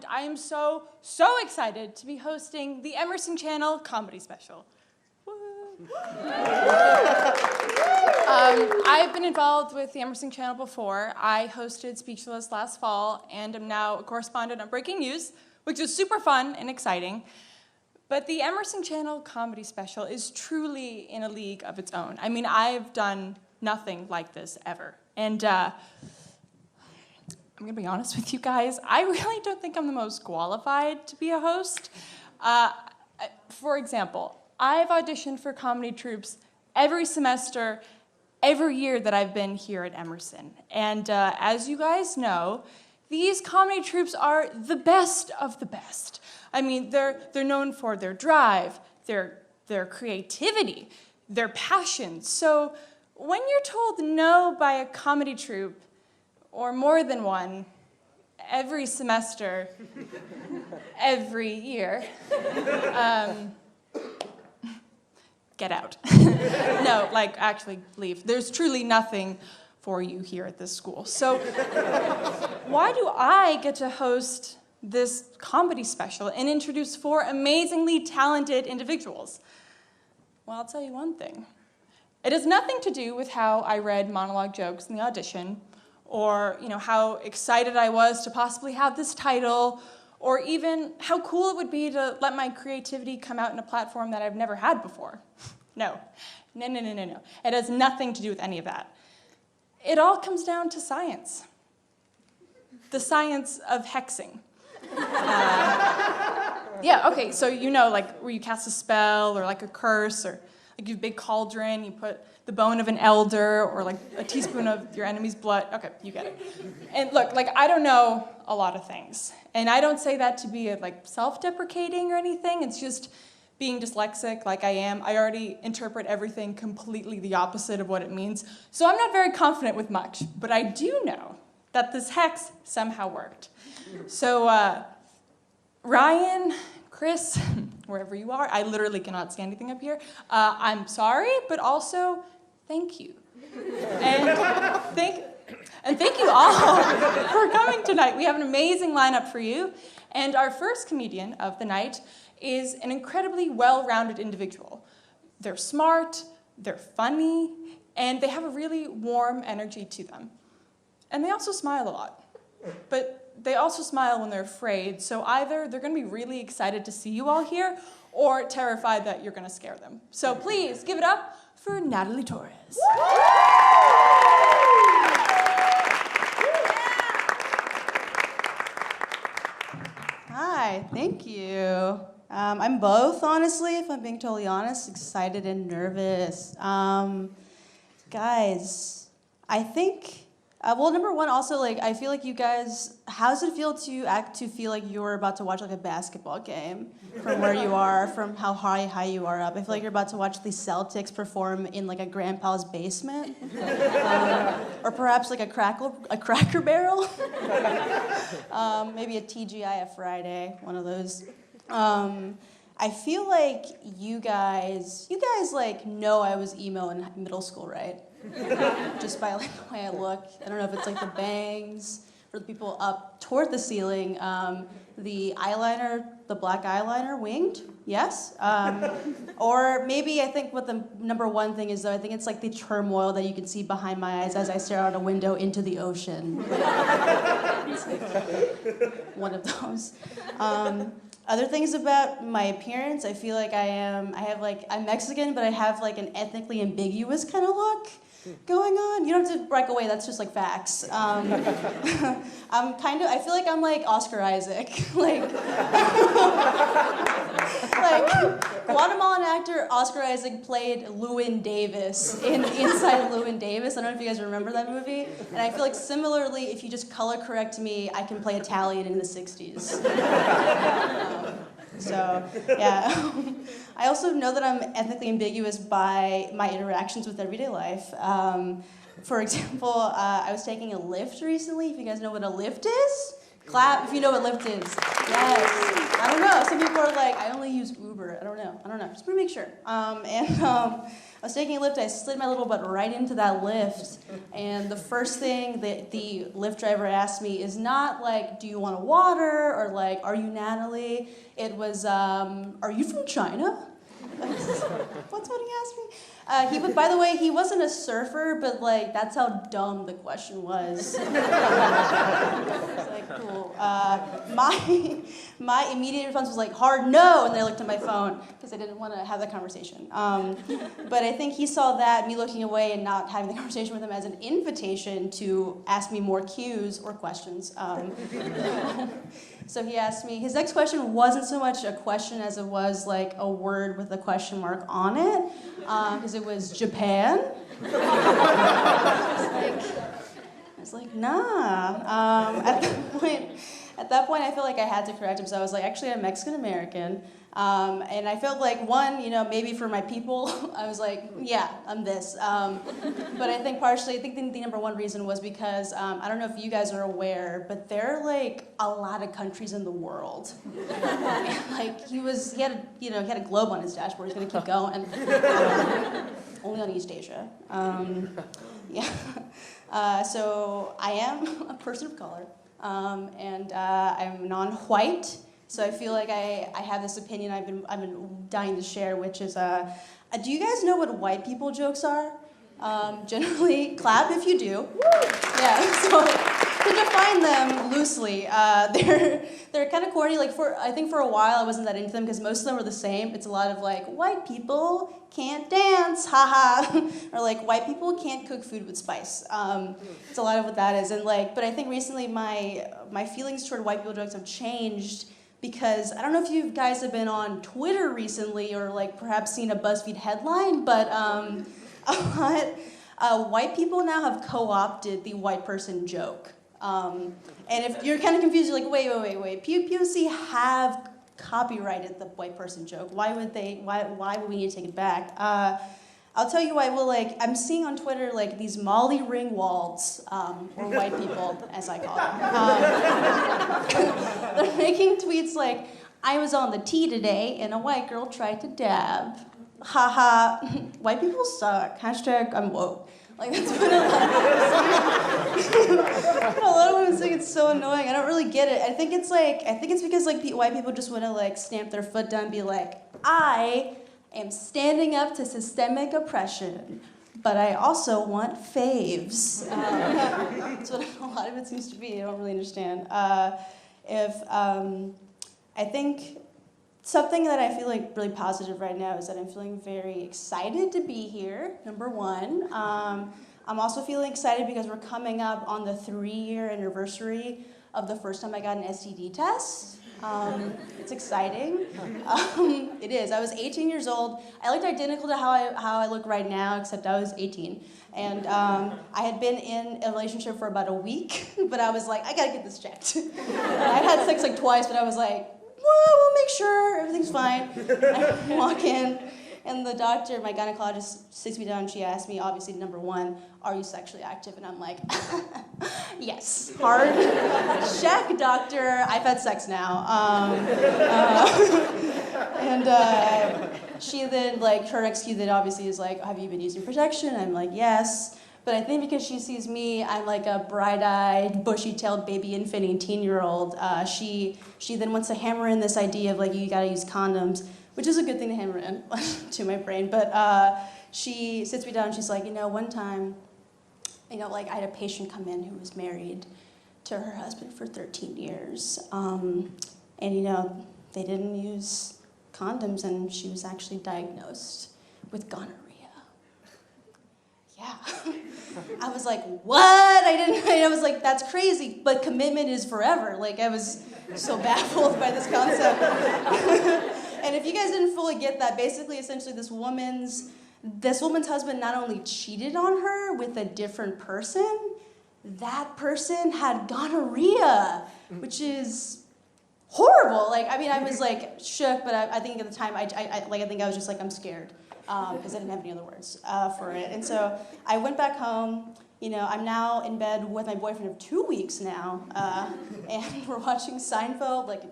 and I am so excited to be hosting the Emerson Channel comedy special. I've been involved with the Emerson Channel before. I hosted Speechless last fall, and am now a correspondent on Breaking News, which is super fun and exciting. But the Emerson Channel comedy special is truly in a league of its own. I mean, I've done nothing like this ever. And I'm gonna be honest with you guys, I really don't think I'm the most qualified to be a host. For example, I've auditioned for comedy troupes every semester, every year that I've been here at Emerson. And as you guys know, these comedy troupes are the best of the best. I mean, they're known for their drive, their creativity, their passion. So when you're told no by a comedy troupe, or more than one, every semester, every year, get out. No, like, actually leave. There's truly nothing for you here at this school. So why do I get to host this comedy special and introduce 4 amazingly talented individuals? Well, I'll tell you one thing. It has nothing to do with how I read monologue jokes in the audition, or how excited I was to possibly have this title, or even how cool it would be to let my creativity come out in a platform that I've never had before. No. It has nothing to do with any of that. It all comes down to science. The science of hexing. Yeah, okay, so like where you cast a spell or like a curse, or like you have a big cauldron, you put the bone of an elder or like a teaspoon of your enemy's blood. Okay, you get it. And look, like, I don't know a lot of things. And I don't say that to be like self-deprecating or anything. It's just being dyslexic like I am. I already interpret everything completely the opposite of what it means. So I'm not very confident with much, but I do know that this hex somehow worked. So Ryan, Chris, wherever you are, I literally cannot see anything up here. I'm sorry, but also thank you. And thank you all for coming tonight. We have an amazing lineup for you. And our first comedian of the night is an incredibly well-rounded individual. They're smart, they're funny, and they have a really warm energy to them. And they also smile a lot. But they also smile when they're afraid, so either they're going to be really excited to see you all here, or terrified that you're going to scare them. So please give it up for Natalie Torres. Hi, thank you. I'm both, honestly, if I'm being totally honest, excited and nervous. Guys, I think, well, number one, also, like, I feel like you guys, how does it feel to feel like you're about to watch like a basketball game from where you are, from how high you are up? I feel like you're about to watch the Celtics perform in like a grandpa's basement, or perhaps like a Cracker Barrel, maybe a TGIF Friday, one of those. I feel like you guys like know I was emo in middle school, right? Just by like the way I look. I don't know if it's like the bangs for the people up toward the ceiling. The eyeliner, the black eyeliner, winged, yes. Or maybe I think what the number one thing is, though, I think it's like the turmoil that you can see behind my eyes as I stare out a window into the ocean. It's like one of those. Other things about my appearance, I feel like I'm Mexican, but I have like an ethnically ambiguous kind of look going on. You don't have to break away, that's just like facts. I feel like I'm like Oscar Isaac. like Guatemalan actor Oscar Isaac played Llewyn Davis in Inside Llewyn Davis. I don't know if you guys remember that movie. And I feel like similarly, if you just color correct me, I can play Italian in the 60s. So, yeah. I also know that I'm ethnically ambiguous by my interactions with everyday life. For example, I was taking a Lyft recently. If you guys know what a Lyft is, Clap if you know what Lyft is. Yes. I don't know. Some people are like, I only use Uber. I don't know. Just want to make sure. I was taking a Lyft. I slid my little butt right into that Lyft. And the first thing that the Lyft driver asked me is not like, do you want a water? Or like, are you Natalie? It was, are you from China? What's what he asked me? By the way, he wasn't a surfer, but like that's how dumb the question was. It's like, cool. My immediate response was like, hard no, and then I looked at my phone because I didn't want to have that conversation. But I think he saw that, me looking away and not having the conversation with him, as an invitation to ask me more cues or questions. So he asked me, his next question wasn't so much a question as it was like a word with a question mark on it, because it was Japan. I was like, nah. At that point, I felt like I had to correct him, so I was like, actually, I'm Mexican-American. And I felt like, one, maybe for my people, I was like, yeah, I'm this. But I think partially, the number one reason was because, I don't know if you guys are aware, but there are like a lot of countries in the world. And, like, he had a globe on his dashboard, he's gonna keep going. Only on East Asia. So I am a person of color, and I'm non-white. So I feel like I have this opinion I've been dying to share, which is, do you guys know what white people jokes are? Generally, clap if you do. Yeah. So to define them loosely, they're kind of corny. Like I think for a while I wasn't that into them because most of them were the same. It's a lot of like, white people can't dance, haha, or like white people can't cook food with spice. It's a lot of what that is, and like, but I think recently my feelings toward white people jokes have changed. Because I don't know if you guys have been on Twitter recently or like perhaps seen a BuzzFeed headline, but white people now have co-opted the white person joke. And if you're kind of confused, you're like, wait. POC have copyrighted the white person joke. Why would we need to take it back? I'll tell you why. Well, like, I'm seeing on Twitter, like, these Molly Ringwalds, or white people, as I call them. They're making tweets like, I was on the T today, and a white girl tried to dab. Haha, white people suck. Hashtag I'm woke. Like, that's what a lot of women think. It's so annoying. I don't really get it. I think it's because, like, white people just want to, like, stamp their foot down and be like, I am standing up to systemic oppression, but I also want faves. That's what a lot of it seems to be. I don't really understand. I think something that I feel like really positive right now is that I'm feeling very excited to be here, number one. I'm also feeling excited because we're coming up on the 3-year anniversary of the first time I got an STD test. It's exciting. It is. I was 18 years old. I looked identical to how I look right now, except I was 18. And I had been in a relationship for about a week, but I was like, I gotta get this checked. I had sex like twice, but I was like, well, we'll make sure everything's fine. I walk in, and the doctor, my gynecologist, sits me down, and she asked me, obviously, number one, are you sexually active? And I'm like, yes, hard check, doctor. I've had sex now. She then, like, her next cue then obviously is like, have you been using protection? I'm like, yes. But I think because she sees me, I'm like a bright-eyed, bushy-tailed baby infant 18-year-old. She then wants to hammer in this idea of like, you gotta use condoms, which is a good thing to hammer in to my brain. But she sits me down and she's like, one time, like I had a patient come in who was married to her husband for 13 years. And they didn't use condoms, and she was actually diagnosed with gonorrhea. Yeah. I was like, what? I was like, that's crazy, but commitment is forever. Like, I was so baffled by this concept. And if you guys didn't fully get that, basically, essentially, this woman's husband not only cheated on her with a different person, that person had gonorrhea, which is horrible. Like, I mean, I was like shook, but I think at the time, I think I was just like, I'm scared, because I didn't have any other words for it. And so I went back home, I'm now in bed with my boyfriend of 2 weeks now, and we're watching Seinfeld, like,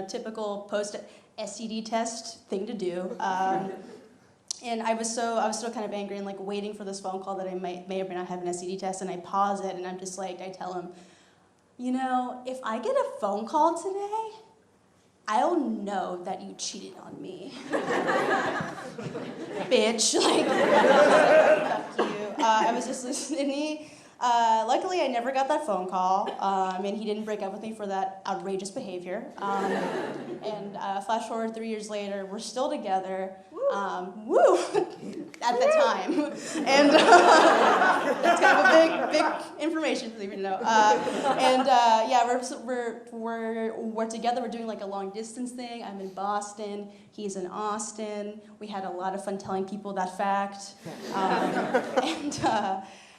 typical post-STD test thing to do. And I was still kind of angry and like waiting for this phone call that I may or may not have an STD test, and I pause it and I'm just like, I tell him, if I get a phone call today, I'll know that you cheated on me. Bitch, like, fuck you. I was just listening. Luckily, I never got that phone call, and he didn't break up with me for that outrageous behavior. And flash forward 3 years later, we're still together. Woo! At the time, and that's kind of a big information for you to know. We're together. We're doing like a long distance thing. I'm in Boston. He's in Austin. We had a lot of fun telling people that fact,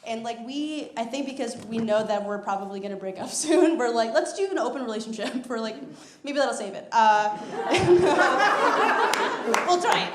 and like I think because we know that we're probably gonna break up soon, we're like, let's do an open relationship. We're like, maybe that'll save it. We'll try it.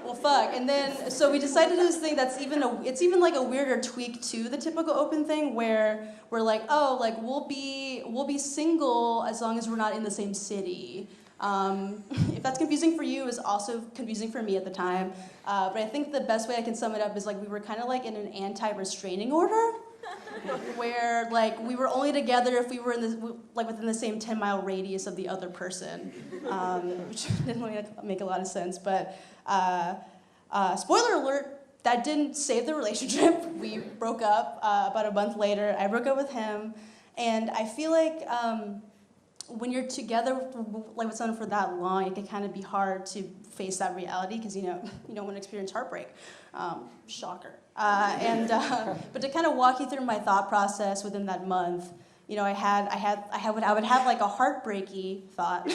Well, fuck. And then, so we decided to do this thing that's it's even like a weirder tweak to the typical open thing, where we're like, oh, like we'll be single as long as we're not in the same city. If that's confusing for you, it was also confusing for me at the time. But I think the best way I can sum it up is like we were kind of like in an anti-restraining order, where like we were only together if we were within the same 10-mile radius of the other person, which didn't really make a lot of sense. But spoiler alert, that didn't save the relationship. We broke up about a month later. I broke up with him, and I feel like when you're together like with someone for that long, it can kind of be hard to face that reality because you don't want to experience heartbreak. Shocker. But to kind of walk you through my thought process within that month, I would have like a heartbreaky thought,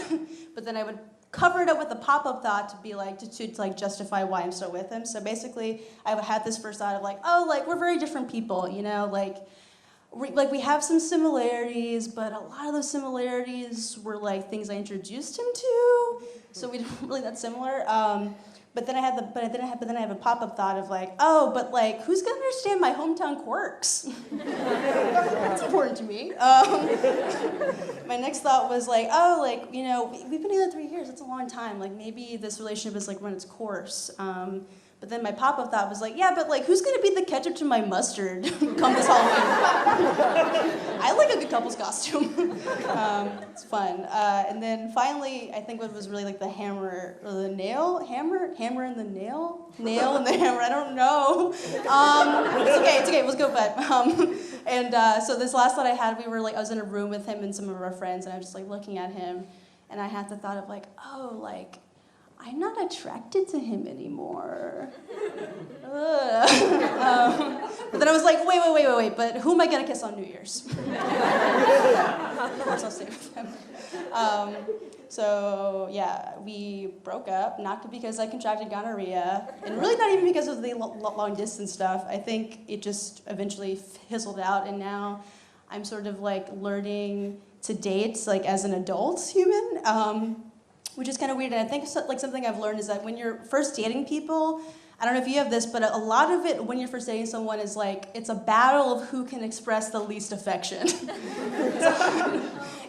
but then I would cover it up with a pop-up thought to be like to like justify why I'm still with him. So basically, I had this first thought of like, oh, like we're very different people, like we have some similarities, but a lot of those similarities were like things I introduced him to, so we don't really that similar. But then I have a pop-up thought of like, oh, but like who's gonna understand my hometown quirks? That's important to me. My next thought was like, oh, like we've been together 3 years. That's a long time. Like maybe this relationship has like run its course. But then my pop-up thought was like, yeah, but like, who's gonna be the ketchup to my mustard come this Halloween? I like a good couple's costume. It's fun. And then finally, I think what was really like the hammer or the nail, hammer and the nail and the hammer. I don't know. It's okay. Let's go, bud. So this last thought I had, I was in a room with him and some of our friends, and I was just like looking at him, and I had the thought of like, oh, like, I'm not attracted to him anymore. But then I was like, wait, but who am I gonna kiss on New Year's? Of course I'll stay with him. So yeah, we broke up, not because I contracted gonorrhea, and really not even because of the long distance stuff. I think it just eventually fizzled out, and now I'm sort of like learning to date like as an adult human. Which is kind of weird, and I think like something I've learned is that when you're first dating people, I don't know if you have this, but a lot of it when you're first dating someone is like, it's a battle of who can express the least affection.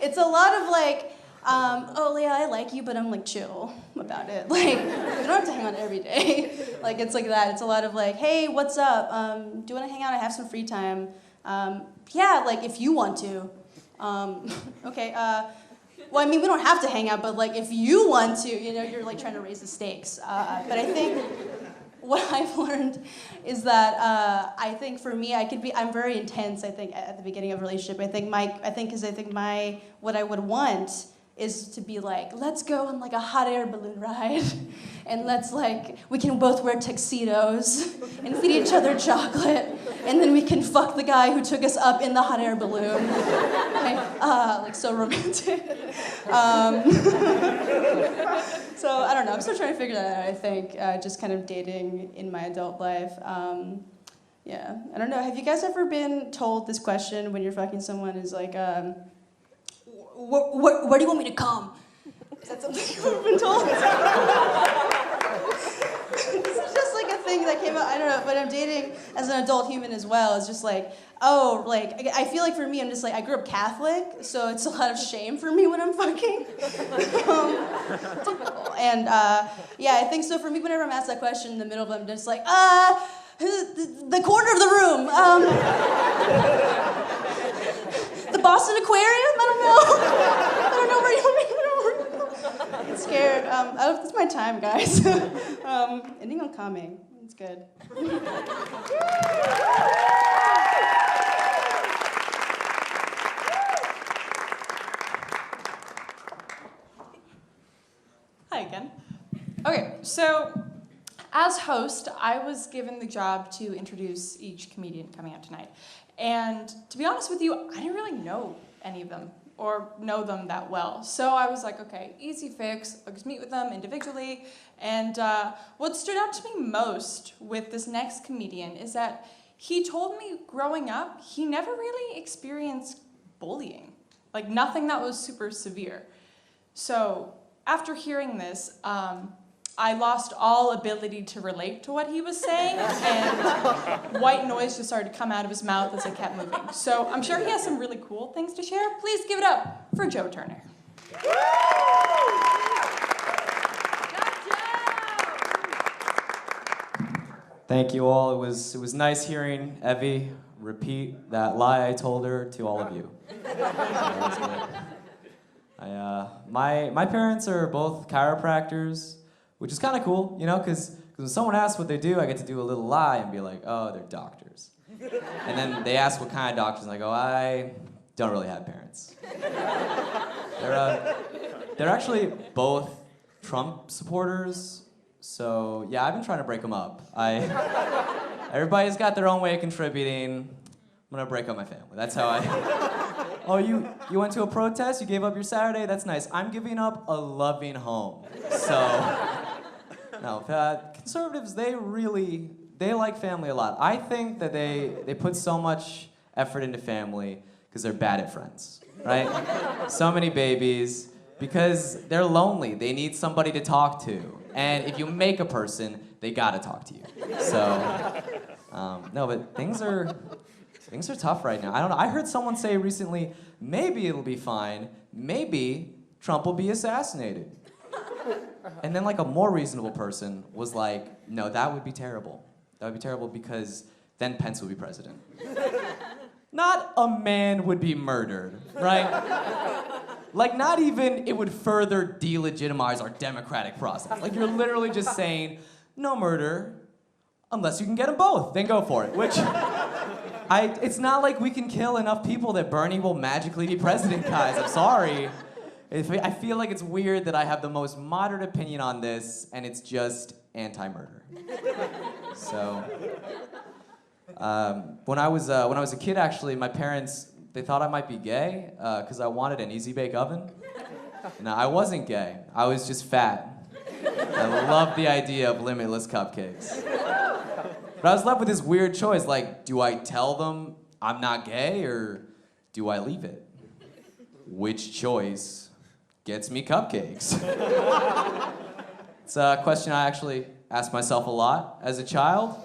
It's a lot of like, oh yeah, I like you, but I'm like chill about it. Like, you don't have to hang out every day. Like, it's like that. It's a lot of like, hey, what's up? Do you want to hang out? I have some free time. Yeah, like if you want to. Okay, well, I mean, we don't have to hang out, but like if you want to, you're like trying to raise the stakes. But I think what I've learned is that I think for me, I'm very intense. I think at the beginning of a relationship, what I would want is to be like, let's go on like a hot air balloon ride, and we can both wear tuxedos and feed each other chocolate, and then we can fuck the guy who took us up in the hot air balloon. Like so romantic. So I don't know, I'm still trying to figure that out, I think, just kind of dating in my adult life. Yeah, I don't know, have you guys ever been told this question when you're fucking someone is like, where do you want me to come? Is that something you've ever been told? This is just like a thing that came out, I don't know, but I'm dating as an adult human as well. It's just like, oh, like, I feel like for me, I'm just like, I grew up Catholic, so it's a lot of shame for me when I'm fucking. And yeah, I think so for me, whenever I'm asked that question in the middle of it, I'm just like, the corner of the room. The Boston Aquarium? I don't know. I don't know where you want me to go. I'm scared. It's my time, guys. Ending on calming. It's good. Hi again. Okay, so as host, I was given the job to introduce each comedian coming out tonight. And to be honest with you, I didn't really know any of them or know them that well. So I was like, okay, easy fix. I'll just meet with them individually. And what stood out to me most with this next comedian is that he told me growing up, he never really experienced bullying. Like nothing that was super severe. So after hearing this, I lost all ability to relate to what he was saying, and white noise just started to come out of his mouth as I kept moving. So I'm sure he has some really cool things to share. Please give it up for Joe Turner. Thank you all. It was nice hearing Evy repeat that lie I told her to all of you. My parents are both chiropractors, which is kind of cool, you know, because when someone asks what they do, I get to do a little lie and be like, oh, they're doctors. And then they ask what kind of doctors, and I go, I don't really have parents. They're actually both Trump supporters, so yeah, I've been trying to break them up. Everybody's got their own way of contributing. I'm gonna break up my family. That's how Oh, you went to a protest? You gave up your Saturday? That's nice. I'm giving up a loving home. So, no, conservatives, they like family a lot. I think that they put so much effort into family because they're bad at friends, right? So many babies, because they're lonely. They need somebody to talk to. And if you make a person, they gotta talk to you. So, no, but things are tough right now. I don't know. I heard someone say recently, maybe it'll be fine. Maybe Trump will be assassinated. And then like a more reasonable person was like, no, that would be terrible. That would be terrible because then Pence would be president. Not a man would be murdered, right? Like not even it would further delegitimize our democratic process. Like you're literally just saying, no murder, unless you can get them both, then go for it. Which, it's not like we can kill enough people that Bernie will magically be president, guys. I'm sorry. I feel like it's weird that I have the most moderate opinion on this, and it's just anti-murder. So, when I was a kid, actually, my parents, they thought I might be gay, because I wanted an easy bake oven. No, I wasn't gay. I was just fat. I loved the idea of limitless cupcakes. But I was left with this weird choice, like, do I tell them I'm not gay, or do I leave it? Which choice gets me cupcakes? It's a question I actually asked myself a lot as a child.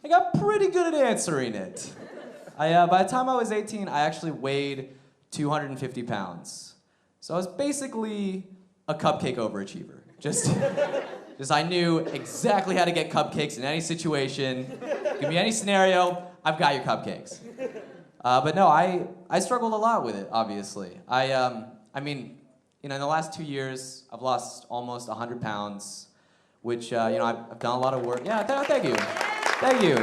I got pretty good at answering it. By the time I was 18, I actually weighed 250 pounds. So I was basically a cupcake overachiever. Just I knew exactly how to get cupcakes in any situation. Give me any scenario, I've got your cupcakes. But no, I struggled a lot with it, obviously. I mean, you know, in the last 2 years, I've lost almost 100 pounds, which, you know, I've done a lot of work. Yeah, thank you. Thank you.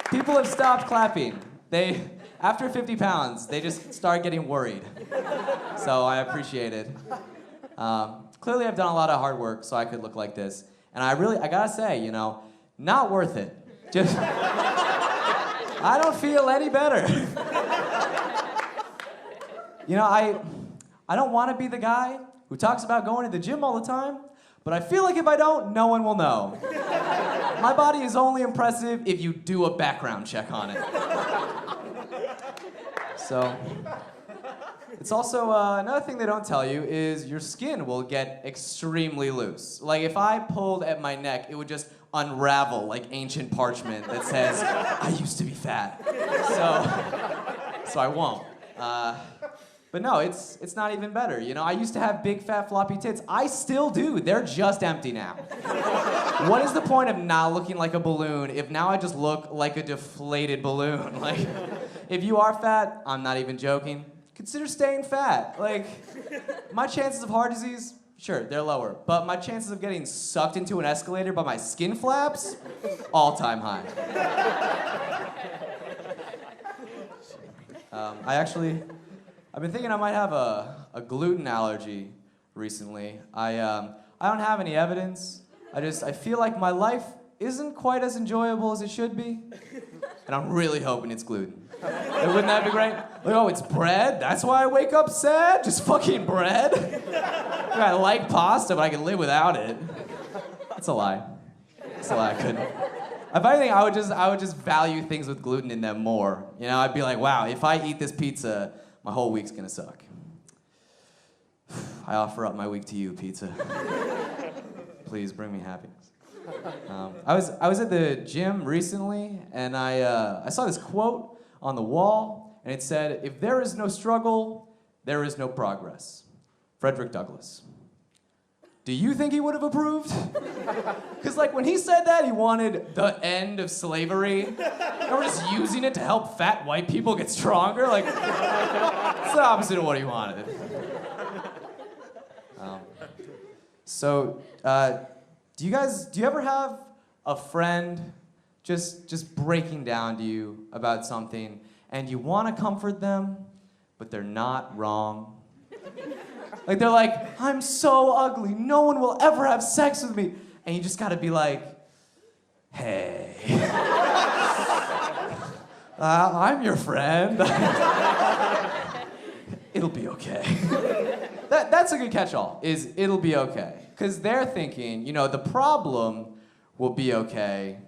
People have stopped clapping. After 50 pounds, they just start getting worried. So I appreciate it. Clearly, I've done a lot of hard work so I could look like this. And I gotta say, you know, not worth it. Just, I don't feel any better. You know, I don't want to be the guy who talks about going to the gym all the time, but I feel like if I don't, no one will know. My body is only impressive if you do a background check on it. So, it's also, another thing they don't tell you is your skin will get extremely loose. Like if I pulled at my neck, it would just unravel like ancient parchment that says, I used to be fat. So I won't. But no, it's not even better. You know, I used to have big fat floppy tits. I still do. They're just empty now. What is the point of not looking like a balloon if now I just look like a deflated balloon? Like, if you are fat, I'm not even joking, consider staying fat. Like, my chances of heart disease, sure, they're lower. But my chances of getting sucked into an escalator by my skin flaps, all-time high. I've been thinking I might have a gluten allergy recently. I don't have any evidence. I feel like my life isn't quite as enjoyable as it should be. And I'm really hoping it's gluten. Like, wouldn't that be great? Like, oh, it's bread? That's why I wake up sad? Just fucking bread? Like, I like pasta, but I can live without it. That's a lie. That's a lie, I couldn't. If anything, I would just value things with gluten in them more. You know, I'd be like, wow, if I eat this pizza, my whole week's gonna suck. I offer up my week to you, pizza. Please bring me happiness. I was at the gym recently, and I saw this quote on the wall, and it said, "If there is no struggle, there is no progress." Frederick Douglass. Do you think he would have approved? Because like when he said that, he wanted the end of slavery, and we're just using it to help fat white people get stronger. Like, it's the opposite of what he wanted. Do you ever have a friend just breaking down to you about something, and you want to comfort them, but they're not wrong? Like, they're like, I'm so ugly, no one will ever have sex with me. And you just gotta be like, hey. I'm your friend. It'll be okay. That's a good catch-all, is it'll be okay. Because they're thinking, you know, the problem will be okay,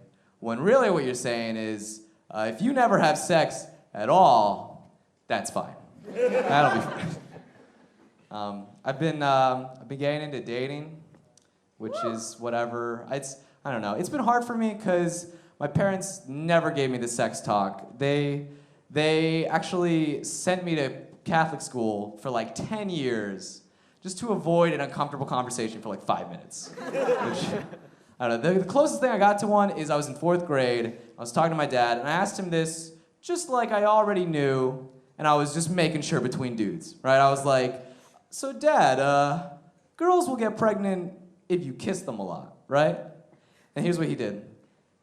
when really what you're saying is, if you never have sex at all, that's fine. That'll be fine. I've been getting into dating, which is whatever. I don't know. It's been hard for me because my parents never gave me the sex talk. They actually sent me to Catholic school for like 10 years just to avoid an uncomfortable conversation for like 5 minutes. Which, I don't know. The closest thing I got to one is I was in 4th grade. I was talking to my dad, and I asked him this just like I already knew, and I was just making sure between dudes, right? I was like, so Dad, girls will get pregnant if you kiss them a lot, right? And here's what he did.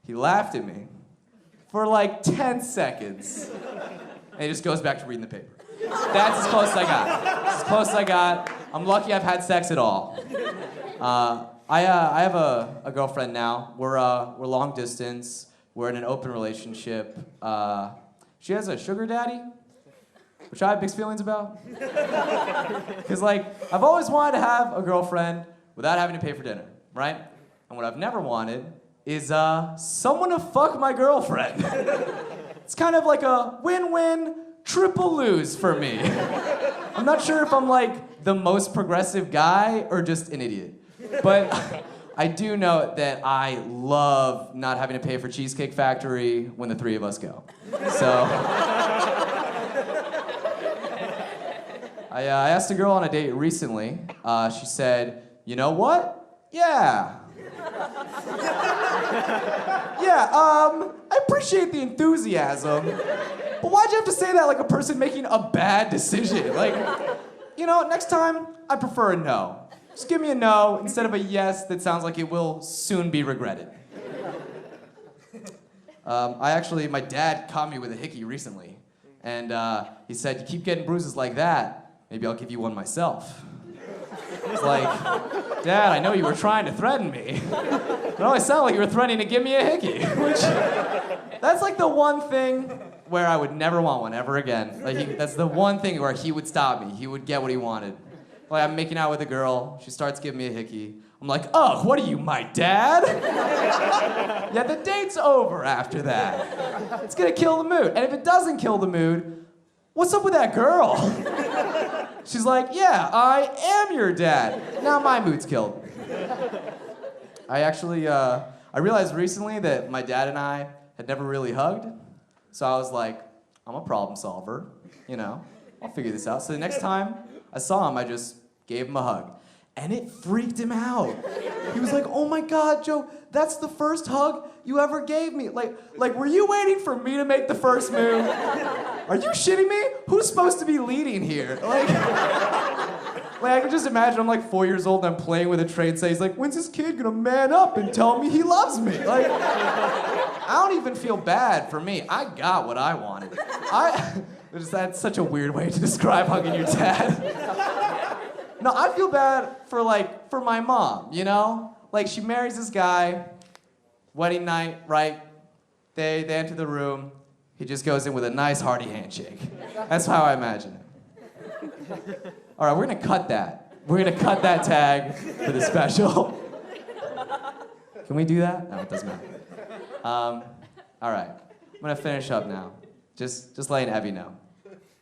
He laughed at me for like 10 seconds, and he just goes back to reading the paper. That's as close as I got. That's as close as I got. I'm lucky I've had sex at all. I have a girlfriend now. We're long distance. We're in an open relationship. She has a sugar daddy, which I have mixed feelings about. Because, like, I've always wanted to have a girlfriend without having to pay for dinner, right? And what I've never wanted is someone to fuck my girlfriend. It's kind of like a win-win, triple lose for me. I'm not sure if I'm, like, the most progressive guy or just an idiot. But I do know that I love not having to pay for Cheesecake Factory when the three of us go. So I asked a girl on a date recently. She said, you know what? Yeah. I appreciate the enthusiasm, but why'd you have to say that like a person making a bad decision? Like, you know, next time, I prefer a no. Just give me a no instead of a yes that sounds like it will soon be regretted. My dad caught me with a hickey recently, and he said, you keep getting bruises like that, maybe I'll give you one myself. It's like, Dad, I know you were trying to threaten me. It always sounded like you were threatening to give me a hickey, which, that's like the one thing where I would never want one ever again. Like, that's the one thing where he would stop me. He would get what he wanted. Like, I'm making out with a girl, she starts giving me a hickey. I'm like, oh, what are you, my dad? Yeah, the date's over after that. It's gonna kill the mood. And if it doesn't kill the mood, what's up with that girl? She's like, yeah, I am your dad. Now my mood's killed. I I realized recently that my dad and I had never really hugged. So I was like, I'm a problem solver, you know, I'll figure this out. So the next time I saw him, I just gave him a hug. And it freaked him out. He was like, oh my God, Joe, that's the first hug you ever gave me. Like, were you waiting for me to make the first move? Are you shitting me? Who's supposed to be leading here? Like I can just imagine I'm like 4 years old and I'm playing with a tray and say, he's like, when's this kid gonna man up and tell me he loves me? Like, I don't even feel bad for me. I got what I wanted. That's such a weird way to describe hugging your dad. No, I feel bad for my mom, you know? Like, she marries this guy, wedding night, right? They enter the room. He just goes in with a nice hearty handshake. That's how I imagine it. All right, we're gonna cut that. We're gonna cut that tag for the special. Can we do that? No, it doesn't matter. All right, I'm gonna finish up now. Just letting Evy know.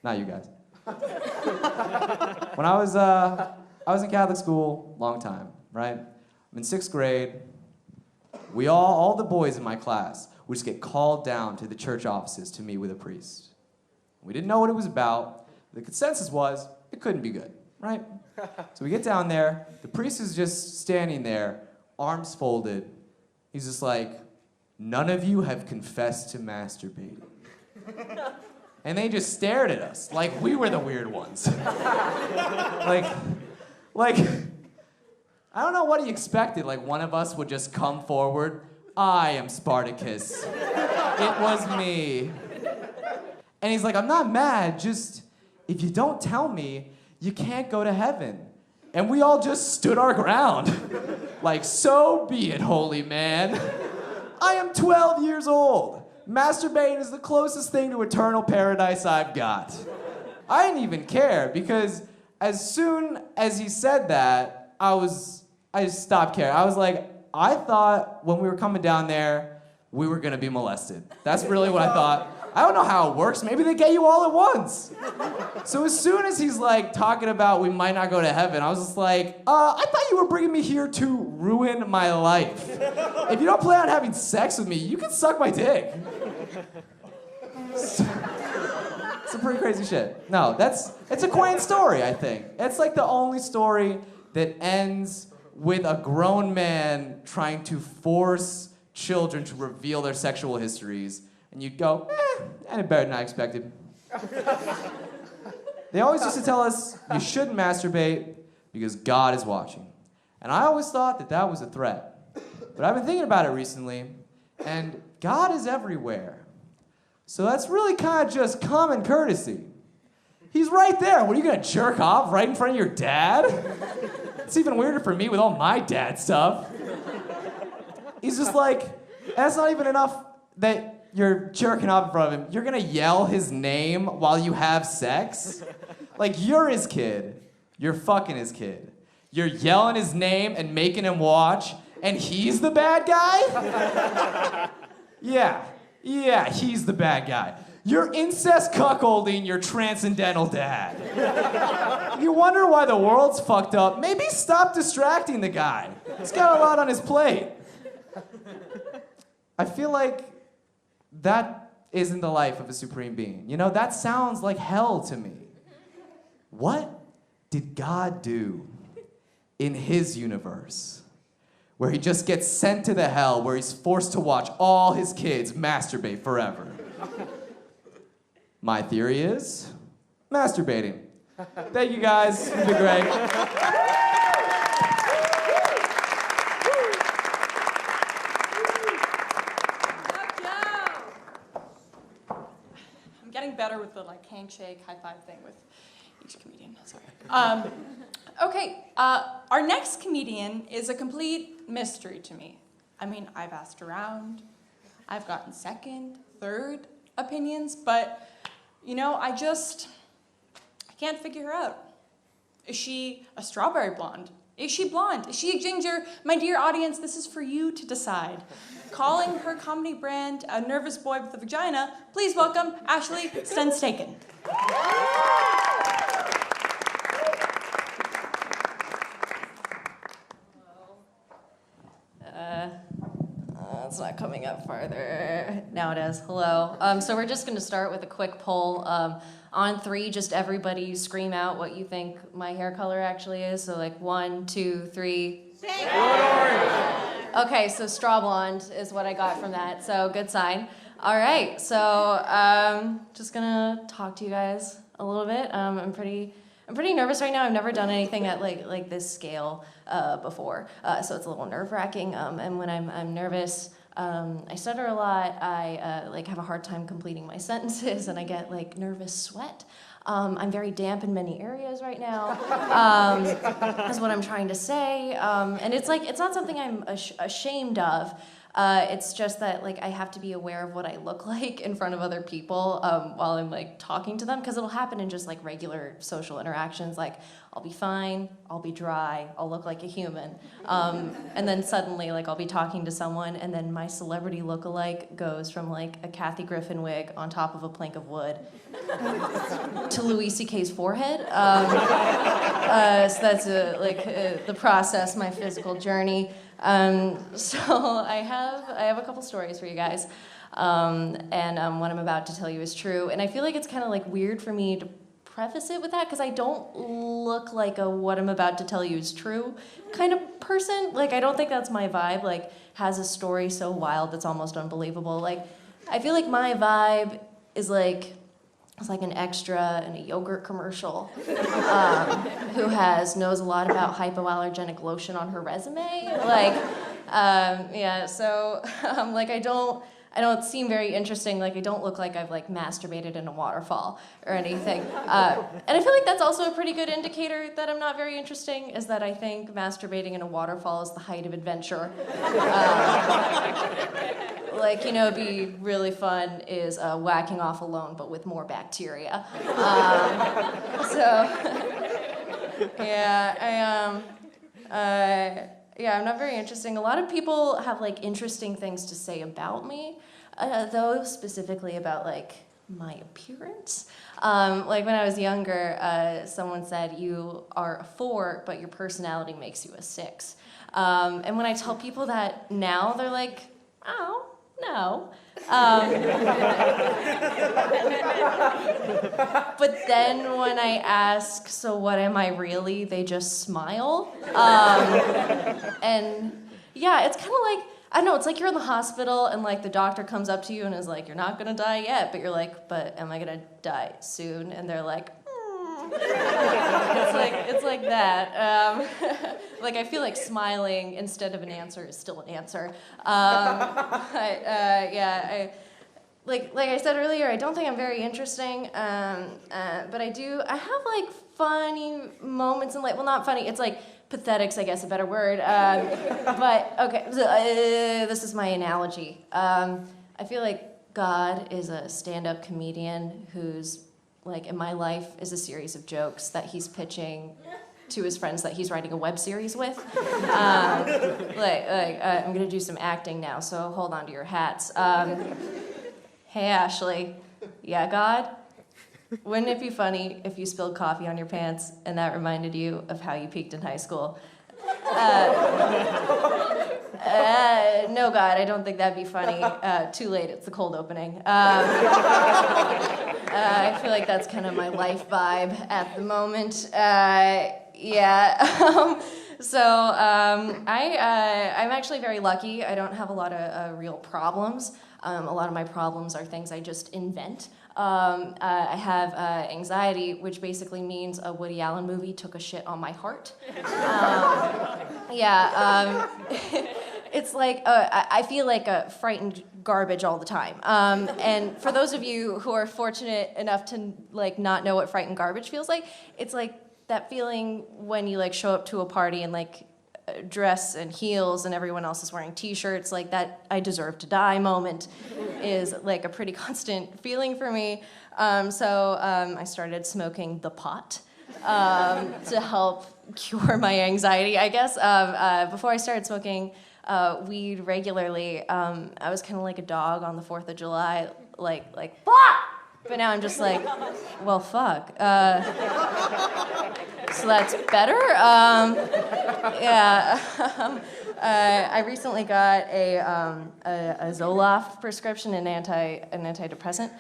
Not you guys. When I was in Catholic school, long time, right? I'm in 6th grade. All the boys in my class would just get called down to the church offices to meet with a priest. We didn't know what it was about. The consensus was it couldn't be good, right? So we get down there. The priest is just standing there, arms folded. He's just like, none of you have confessed to masturbating. And they just stared at us like we were the weird ones. like, I don't know what he expected. Like, one of us would just come forward. I am Spartacus. It was me. And he's like, I'm not mad, just if you don't tell me, you can't go to heaven. And we all just stood our ground. Like, so be it, holy man. I am 12 years old. Masturbating is the closest thing to eternal paradise I've got. I didn't even care because as soon as he said that, I just stopped caring. I was like, I thought when we were coming down there, we were gonna be molested. That's really what I thought. I don't know how it works. Maybe they get you all at once. So as soon as he's like talking about we might not go to heaven, I was just like, I thought you were bringing me here to ruin my life. If you don't plan on having sex with me, you can suck my dick. Some pretty crazy shit. No, it's a quaint story, I think. It's like the only story that ends with a grown man trying to force children to reveal their sexual histories. And you'd go, and it better than I expected. They always used to tell us you shouldn't masturbate because God is watching. And I always thought that was a threat. But I've been thinking about it recently, and God is everywhere. So that's really kind of just common courtesy. He's right there. What, are you gonna jerk off right in front of your dad? It's even weirder for me with all my dad stuff. He's just like, that's not even enough that you're jerking off in front of him. You're gonna yell his name while you have sex? Like, you're his kid. You're fucking his kid. You're yelling his name and making him watch, and he's the bad guy? Yeah, he's the bad guy. You're incest cuckolding your transcendental dad. You wonder why the world's fucked up? Maybe stop distracting the guy. He's got a lot on his plate. I feel like that isn't the life of a supreme being. You know, that sounds like hell to me. What did God do in his universe where he just gets sent to the hell where he's forced to watch all his kids masturbate forever? My theory is masturbating. Thank you guys. It's been great. Getting better with the handshake, high five thing with each comedian. Sorry. Okay, our next comedian is a complete mystery to me. I mean, I've asked around, I've gotten second, third opinions, but I can't figure her out. Is she a strawberry blonde? Is she blonde? Is she a ginger? My dear audience, this is for you to decide. Calling her comedy brand a nervous boy with a vagina, please welcome Ashley Sengstaken. it's not coming up farther. Now it is. Hello. So we're just going to start with a quick poll. On 3, just everybody scream out what you think my hair color actually is. So like 1, 2, 3. Okay, so straw blonde is what I got from that. So good sign. All right, so just gonna talk to you guys a little bit. I'm pretty nervous right now. I've never done anything at like this scale before, so it's a little nerve-wracking. And when I'm nervous, I stutter a lot. I like have a hard time completing my sentences, and I get like nervous sweat. I'm very damp in many areas right now. Is what I'm trying to say. And it's not something I'm ashamed of. It's just that like I have to be aware of what I look like in front of other people while I'm like talking to them, because it'll happen in just like regular social interactions. Like I'll be fine, I'll be dry, I'll look like a human, and then suddenly like I'll be talking to someone, and then my celebrity look-alike goes from like a Kathy Griffin wig on top of a plank of wood to Louis C.K.'s forehead. So that's the process, my physical journey. So I have a couple stories for you guys, and what I'm about to tell you is true. And I feel like it's kind of like weird for me to preface it with that, because I don't look like a what I'm about to tell you is true kind of person. Like I don't think that's my vibe. Like has a story so wild that's almost unbelievable. Like I feel like my vibe is like. It's like an extra in a yogurt commercial who knows a lot about hypoallergenic lotion on her resume. Like, yeah, so like I don't seem very interesting. Like I don't look like I've like masturbated in a waterfall or anything. And I feel like that's also a pretty good indicator that I'm not very interesting, is that I think masturbating in a waterfall is the height of adventure. Like, you know, it'd be really fun is whacking off alone, but with more bacteria. Yeah, I'm not very interesting. A lot of people have like interesting things to say about me, though specifically about like my appearance. Like when I was younger, someone said you are a 4, but your personality makes you a 6. And when I tell people that now, they're like, oh. No. But then when I ask, so what am I really, they just smile. And yeah, it's kind of like, I don't know, it's like you're in the hospital and like the doctor comes up to you and is like, you're not gonna die yet, but you're like, but am I gonna die soon? And they're like, it's like that. Like I feel like smiling instead of an answer is still an answer. Like I said earlier, I don't think I'm very interesting. But I have like funny moments in life. Well, not funny. It's like pathetic's, I guess, a better word. But okay, this is my analogy. I feel like God is a stand-up comedian who's like in my life is a series of jokes that he's pitching to his friends that he's writing a web series with. I'm gonna do some acting now, so hold on to your hats. Hey Ashley, yeah God? Wouldn't it be funny if you spilled coffee on your pants and that reminded you of how you peaked in high school? No, God, I don't think that'd be funny. Too late, it's the cold opening. I feel like that's kind of my life vibe at the moment. I'm actually very lucky. I don't have a lot of real problems. A lot of my problems are things I just invent. I have anxiety, which basically means a Woody Allen movie took a shit on my heart. It's like I feel like frightened garbage all the time. And for those of you who are fortunate enough to like not know what frightened garbage feels like, it's like that feeling when you like show up to a party and like dress and heels and everyone else is wearing t-shirts. Like that I deserve to die moment is like a pretty constant feeling for me. I started smoking the pot to help cure my anxiety, I guess. Before I started smoking weed regularly, I was kind of like a dog on the 4th of July, like, bah! But now I'm just like, well, fuck. So that's better. Yeah. I recently got a Zoloft prescription, an antidepressant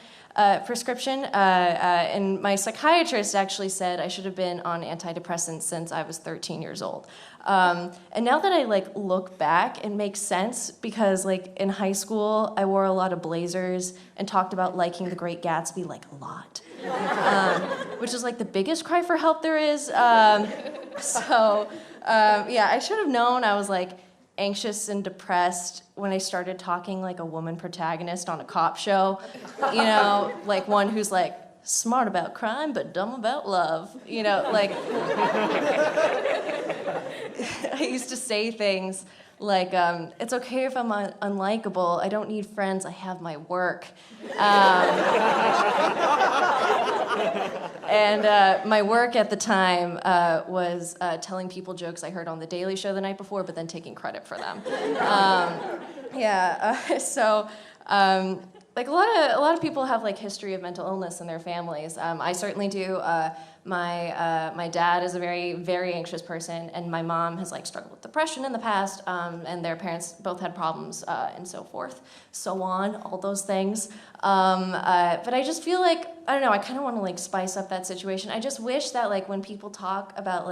prescription, and my psychiatrist actually said I should have been on antidepressants since I was 13 years old. And now that I look back, it makes sense because in high school I wore a lot of blazers and talked about liking The Great Gatsby a lot, which is the biggest cry for help there is. Yeah, I should have known I was anxious and depressed when I started talking like a woman protagonist on a cop show, one who's smart about crime but dumb about love, I used to say things like, it's okay if I'm unlikable, I don't need friends, I have my work. And my work at the time was telling people jokes I heard on The Daily Show the night before, but then taking credit for them. A lot of people have history of mental illness in their families. I certainly do. My dad is a very, very anxious person, and my mom has struggled with depression in the past, and their parents both had problems, and so forth, so on, all those things. But I just feel I don't know, I kind of want to spice up that situation. I just wish that when people talk about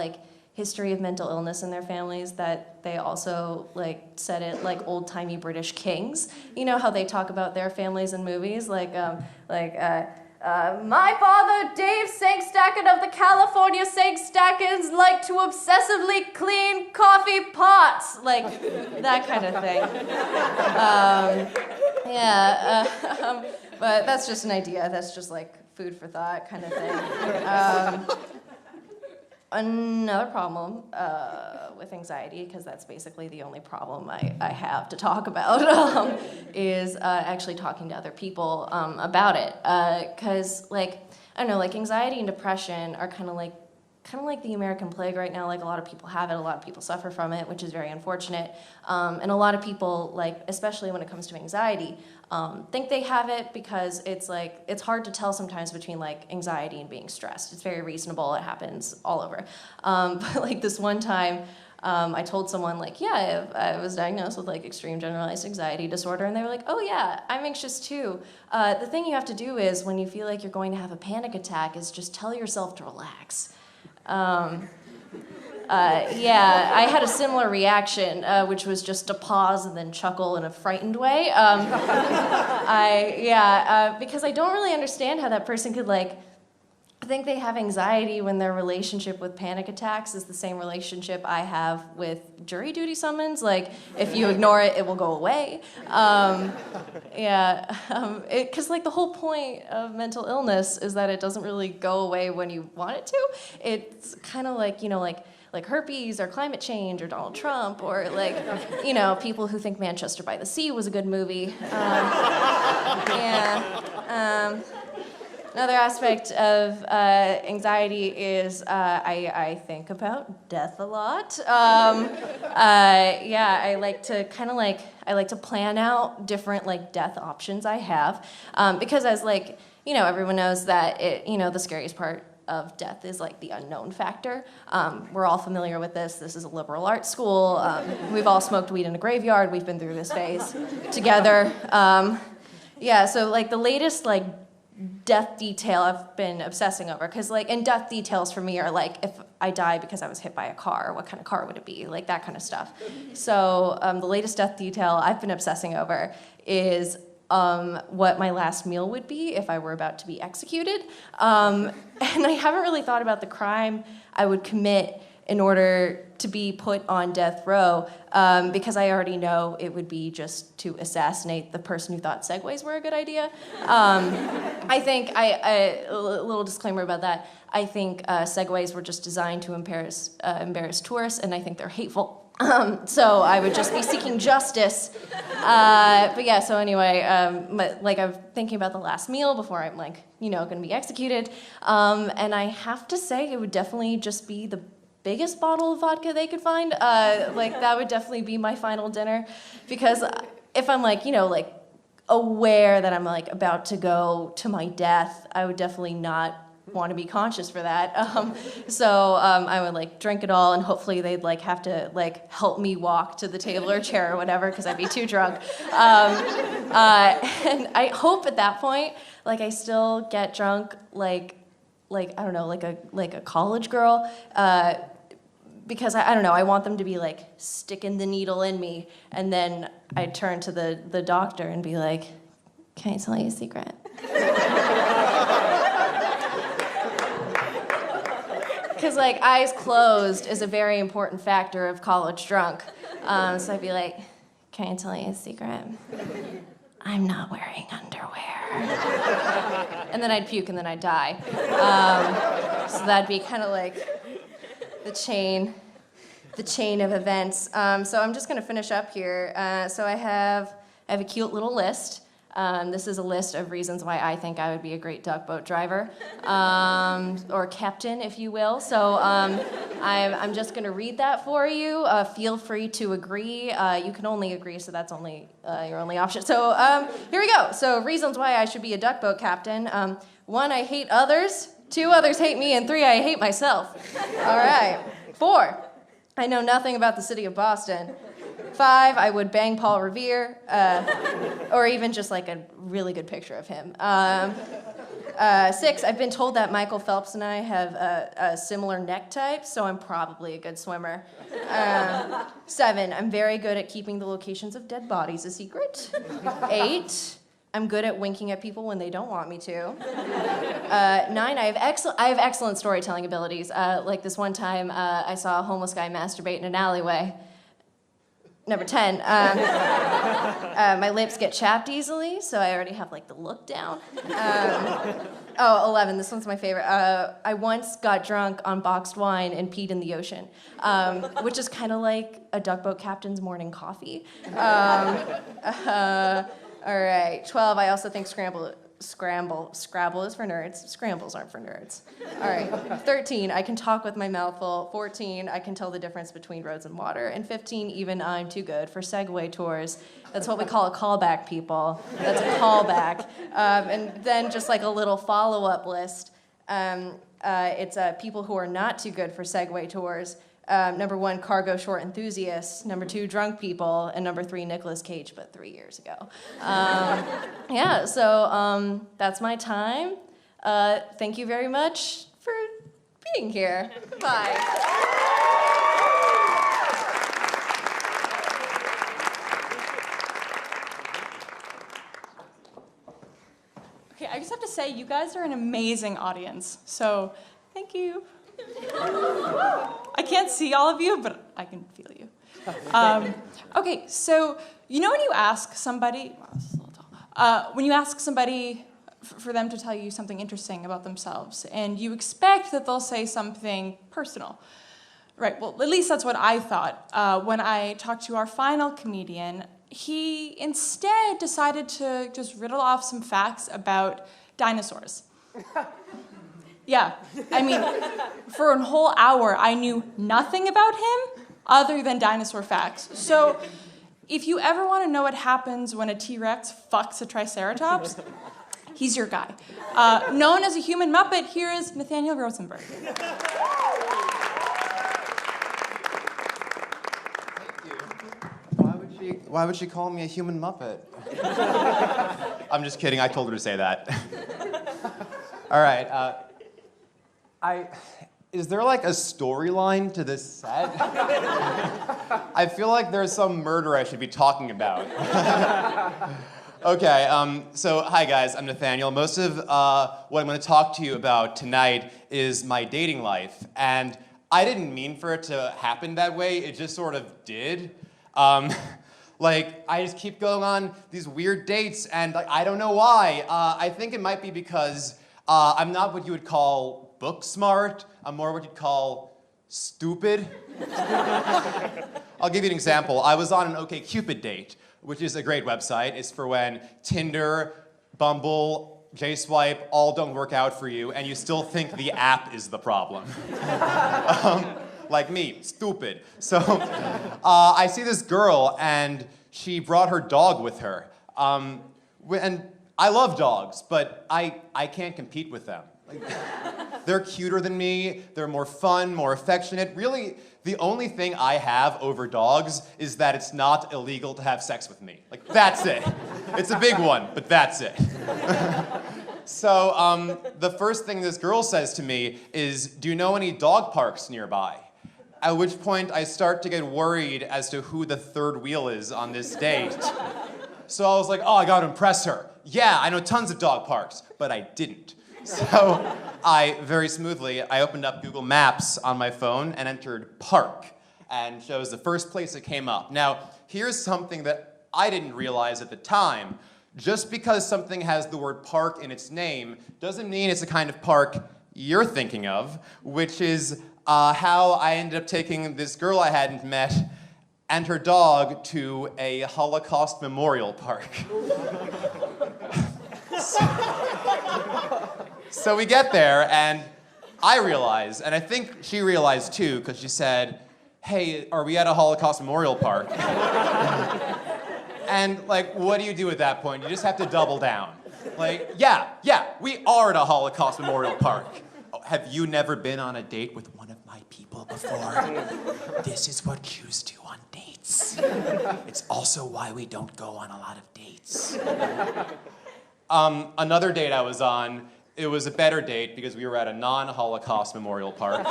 history of mental illness in their families, that they also said it old-timey British kings. You know how they talk about their families in movies, my father, Dave Sengstaken of the California Sengstakens, liked to obsessively clean coffee pots, that kind of thing. But that's just an idea. That's just food for thought kind of thing. Another problem with anxiety, because that's basically the only problem I have to talk about, is actually talking to other people about it. Because, I don't know, anxiety and depression are kind of like the American plague right now. A lot of people have it, a lot of people suffer from it, which is very unfortunate. And a lot of people, especially when it comes to anxiety, think they have it because it's hard to tell sometimes between anxiety and being stressed. It's very reasonable, it happens all over. But this one time, I told someone I was diagnosed with extreme generalized anxiety disorder, and they were oh yeah, I'm anxious too. The thing you have to do is when you feel like you're going to have a panic attack is just tell yourself to relax. Yeah, I had a similar reaction, which was just to pause and then chuckle in a frightened way. Because I don't really understand how that person could think they have anxiety when their relationship with panic attacks is the same relationship I have with jury duty summons. If you ignore it, it will go away. Because the whole point of mental illness is that it doesn't really go away when you want it to. It's kind of like herpes or climate change or Donald Trump or people who think Manchester by the Sea was a good movie. Another aspect of anxiety is I think about death a lot. I like to I like to plan out different death options I have, because as everyone knows that the scariest part of death is the unknown factor. We're all familiar with this. This is a liberal arts school. We've all smoked weed in a graveyard. We've been through this phase together. So the latest death detail I've been obsessing over, because and death details for me are if I die because I was hit by a car, what kind of car would it be, that kind of stuff. So the latest death detail I've been obsessing over is what my last meal would be if I were about to be executed. And I haven't really thought about the crime I would commit in order to be put on death row, because I already know it would be just to assassinate the person who thought segways were a good idea. I think, a little disclaimer about that, I think segways were just designed to embarrass tourists, and I think they're hateful. So I would just be seeking justice. So anyway, I'm thinking about the last meal before I'm going to be executed. And I have to say it would definitely just be the biggest bottle of vodka they could find. That would definitely be my final dinner, because if I'm aware that I'm like about to go to my death, I would definitely not want to be conscious for that. So I would like drink it all, and hopefully they'd like have to like help me walk to the table or chair or whatever because I'd be too drunk. And I hope at that point, like I still get drunk, like I don't know, like a college girl. Because I don't know, I want them to be like sticking the needle in me, and then I'd turn to the doctor and be like, "Can I tell you a secret?" Because like eyes closed is a very important factor of college drunk. So I'd be like, "Can I tell you a secret? I'm not wearing underwear." And then I'd puke and then I'd die. So that'd be kind of like the chain of events. So I'm just gonna finish up here. So I have a cute little list. This is a list of reasons why I think I would be a great tugboat driver, or captain, if you will. So I'm just gonna read that for you. Feel free to agree. You can only agree, so that's only your only option. So here we go. So reasons why I should be a tugboat captain. 1, I hate others. 2, others hate me. And 3, I hate myself. All right. 4, I know nothing about the city of Boston. 5, I would bang Paul Revere, or even just like a really good picture of him. 6, I've been told that Michael Phelps and I have a similar neck type, so I'm probably a good swimmer. 7, I'm very good at keeping the locations of dead bodies a secret. 8, I'm good at winking at people when they don't want me to. 9, I have excellent storytelling abilities. Like this one time, I saw a homeless guy masturbate in an alleyway. Number 10, my lips get chapped easily, so I already have like the look down. 11, this one's my favorite. I once got drunk on boxed wine and peed in the ocean, which is kind of like a tugboat captain's morning coffee. All right, 12, I also think Scrabble is for nerds. Scrambles aren't for nerds. All right, 13, I can talk with my mouth full. 14, I can tell the difference between roads and water. And 15, even I'm too good for Segway tours. That's what we call a callback, people. That's a callback. And then just like a little follow-up list. It's people who are not too good for Segway tours. Number 1, cargo short enthusiasts. Number 2, drunk people. And number 3, Nicolas Cage, but 3 years ago. Yeah, so that's my time. Thank you very much for being here. Bye. Okay, I just have to say, you guys are an amazing audience, so thank you. I can't see all of you, but I can feel you. Okay, so you know when you ask somebody, wow, this is a little tall. When you ask somebody for them to tell you something interesting about themselves, and you expect that they'll say something personal. Right, well, at least that's what I thought. When I talked to our final comedian, he instead decided to just riddle off some facts about dinosaurs. Yeah, I mean, for a whole hour, I knew nothing about him other than dinosaur facts. So if you ever want to know what happens when a T-Rex fucks a Triceratops, he's your guy. Known as a human Muppet, here is Nathaniel Rosenberg. Thank you. Why would she call me a human Muppet? I'm just kidding, I told her to say that. All right, is there like a storyline to this set? I feel like there's some murder I should be talking about. Okay, so hi guys, I'm Nathaniel. Most of what I'm going to talk to you about tonight is my dating life, and I didn't mean for it to happen that way, it just sort of did. Like, I just keep going on these weird dates, and like, I don't know why. I think it might be because I'm not what you would call book smart. I'm more what you'd call stupid. I'll give you an example. I was on an OkCupid date, which is a great website. It's for when Tinder, Bumble, JSwipe all don't work out for you, and you still think the app is the problem. Like me, stupid. So I see this girl, and she brought her dog with her. And I love dogs, but I can't compete with them. Like, they're cuter than me, they're more fun, more affectionate. Really, the only thing I have over dogs is that it's not illegal to have sex with me. Like, that's it. It's a big one, but that's it. So the first thing this girl says to me is, do you know any dog parks nearby? At which point I start to get worried as to who the third wheel is on this date. So I was like, oh, I gotta impress her. Yeah, I know tons of dog parks, but I didn't. So I opened up Google Maps on my phone and entered park, and chose the first place that came up. Now, here's something that I didn't realize at the time. Just because something has the word park in its name doesn't mean it's the kind of park you're thinking of, which is how I ended up taking this girl I hadn't met and her dog to a Holocaust memorial park. So we get there, and I realize, and I think she realized too, because she said, hey, are we at a Holocaust memorial park? And like, what do you do at that point? You just have to double down. Like, yeah, we are at a Holocaust memorial park. Oh, have you never been on a date with one of my people before? This is what Jews do on dates. It's also why we don't go on a lot of dates. Another date I was on, it was a better date because we were at a non-Holocaust memorial park.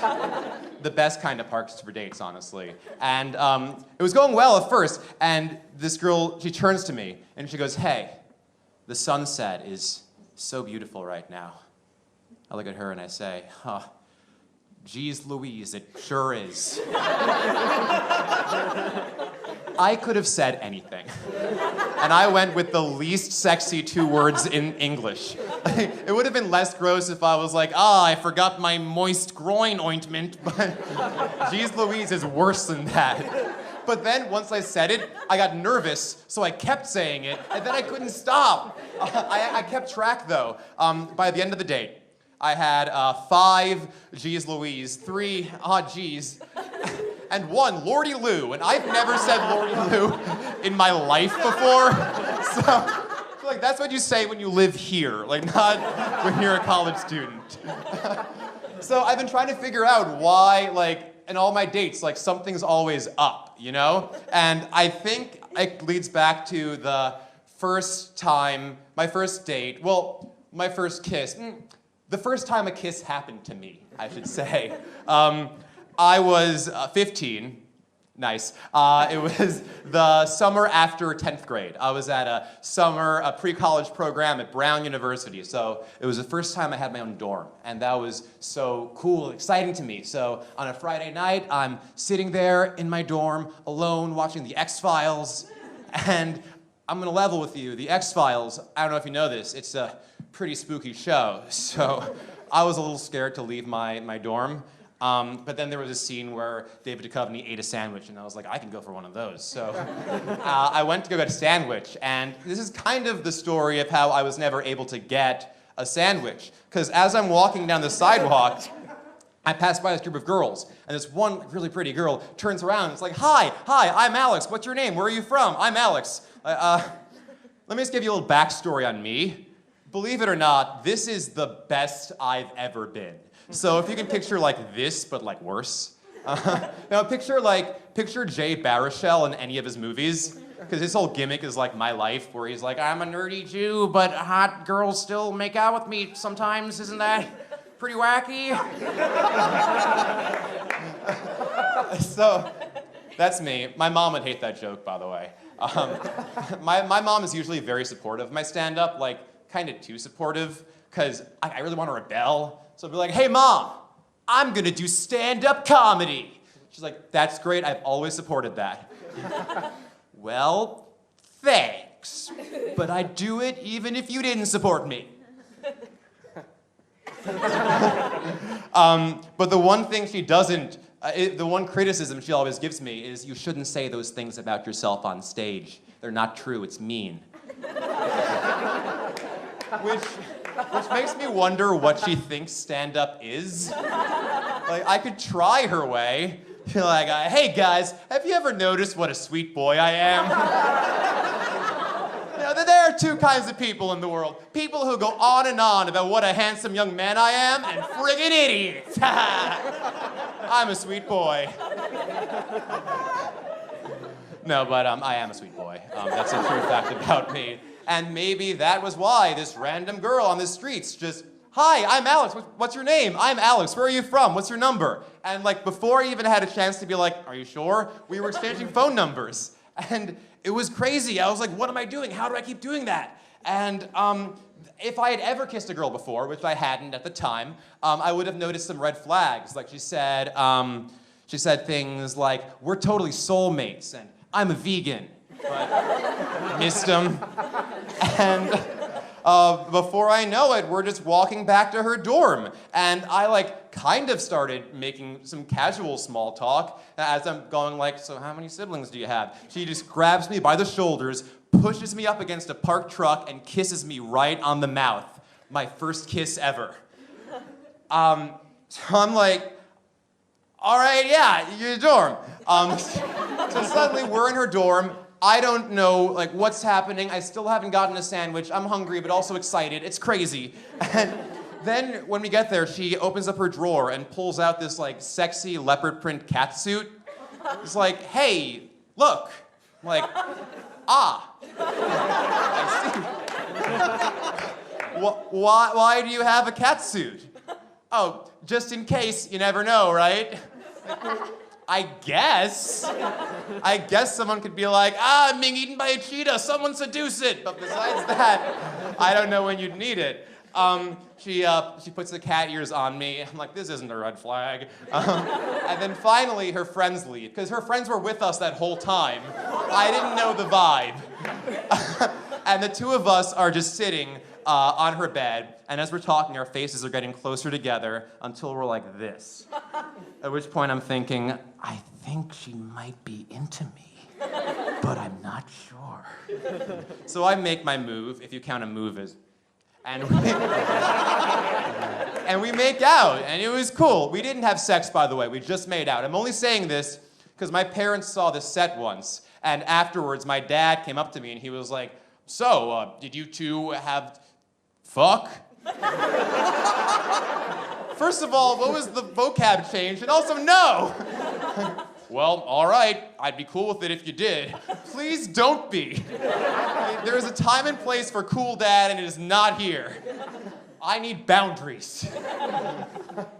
The best kind of parks for dates, honestly. And it was going well at first, and this girl, she turns to me, and she goes, hey, the sunset is so beautiful right now. I look at her and I say, geez Louise, it sure is. I could have said anything. And I went with the least sexy 2 words in English. It would have been less gross if I was like, I forgot my moist groin ointment, but geez Louise is worse than that. But then once I said it, I got nervous, so I kept saying it, and then I couldn't stop. I kept track though. By the end of the date, I had 5 geez Louise, 3 geez, and 1 Lordy Lou, and I've never said Lordy Lou in my life before. So like that's what you say when you live here, like not when you're a college student. So I've been trying to figure out why, like, in all my dates, like something's always up, you know? And I think it leads back to the first time, my first date, well, my first kiss. The first time a kiss happened to me, I should say. I was 15. Nice. It was the summer after 10th grade. I was at a pre-college program at Brown University. So it was the first time I had my own dorm. And that was so cool and exciting to me. So on a Friday night, I'm sitting there in my dorm, alone, watching The X-Files. And I'm gonna level with you. The X-Files, I don't know if you know this, it's a pretty spooky show. So I was a little scared to leave my dorm. But then there was a scene where David Duchovny ate a sandwich, and I was like, I can go for one of those. So I went to go get a sandwich, and this is kind of the story of how I was never able to get a sandwich. Because as I'm walking down the sidewalk, I pass by this group of girls, and this one really pretty girl turns around and it's like, hi, I'm Alex. What's your name? Where are you from? I'm Alex. Let me just give you a little backstory on me. Believe it or not, this is the best I've ever been. So if you can picture like this, but like worse. Now picture Jay Baruchel in any of his movies, because his whole gimmick is like my life, where he's like, I'm a nerdy Jew, but hot girls still make out with me sometimes. Isn't that pretty wacky? So that's me. My mom would hate that joke, by the way. My mom is usually very supportive of my stand-up, like kind of too supportive, because I really want to rebel. So I'll be like, hey mom, I'm gonna do stand-up comedy. She's like, that's great, I've always supported that. Well, thanks, but I'd do it even if you didn't support me. But the one thing she doesn't, the one criticism she always gives me is you shouldn't say those things about yourself on stage. They're not true, it's mean. Which makes me wonder what she thinks stand-up is. Like, I could try her way. Be like, hey guys, have you ever noticed what a sweet boy I am? There are two kinds of people in the world. People who go on and on about what a handsome young man I am, and friggin' idiots. I'm a sweet boy. No, but I am a sweet boy. That's a true fact about me. And maybe that was why this random girl on the streets just, hi, I'm Alex. What's your name? I'm Alex. Where are you from? What's your number? And like before I even had a chance to be like, are you sure? We were exchanging phone numbers. And it was crazy. I was like, what am I doing? How do I keep doing that? And if I had ever kissed a girl before, which I hadn't at the time, I would have noticed some red flags. Like she said things like, we're totally soulmates, and I'm a vegan. But missed them. And before I know it, we're just walking back to her dorm. And I like kind of started making some casual small talk as I'm going like, so how many siblings do you have? She just grabs me by the shoulders, pushes me up against a parked truck, and kisses me right on the mouth. My first kiss ever. So I'm like, all right, yeah, your dorm. So suddenly we're in her dorm. I don't know like what's happening. I still haven't gotten a sandwich. I'm hungry, but also excited. It's crazy. And then when we get there, she opens up her drawer and pulls out this like sexy leopard print catsuit. It's like, hey, look. I'm like, ah. I see. Why do you have a catsuit? Oh, just in case. You never know, right? I guess someone could be like, I'm being eaten by a cheetah, someone seduce it. But besides that, I don't know when you'd need it. She puts the cat ears on me. I'm like, this isn't a red flag. And then finally her friends leave, because her friends were with us that whole time. I didn't know the vibe. And the two of us are just sitting on her bed, and as we're talking, our faces are getting closer together until we're like this. At which point I'm thinking, I think she might be into me, but I'm not sure. So I make my move, if you count a move as, and we make out, and it was cool. We didn't have sex, by the way, we just made out. I'm only saying this because my parents saw this set once, and afterwards my dad came up to me and he was like, so, did you two have fuck? First of all, what was the vocab change? And also, no! Well, all right, I'd be cool with it if you did. Please don't be. There is a time and place for cool dad, and it is not here. I need boundaries.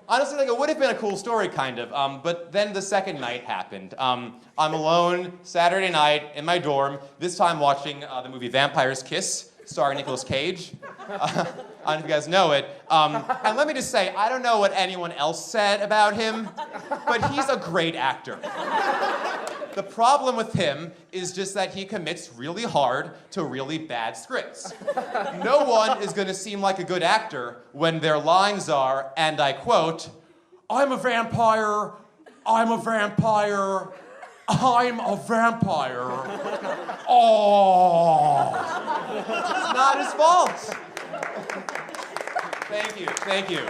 Honestly, like, it would have been a cool story, kind of, but then the second night happened. I'm alone, Saturday night, in my dorm, this time watching the movie Vampire's Kiss, starring Nicolas Cage. I don't know if you guys know it. And let me just say, I don't know what anyone else said about him, but he's a great actor. The problem with him is just that he commits really hard to really bad scripts. No one is going to seem like a good actor when their lines are, and I quote, I'm a vampire, I'm a vampire, I'm a vampire. Oh. It's not his fault. Thank you.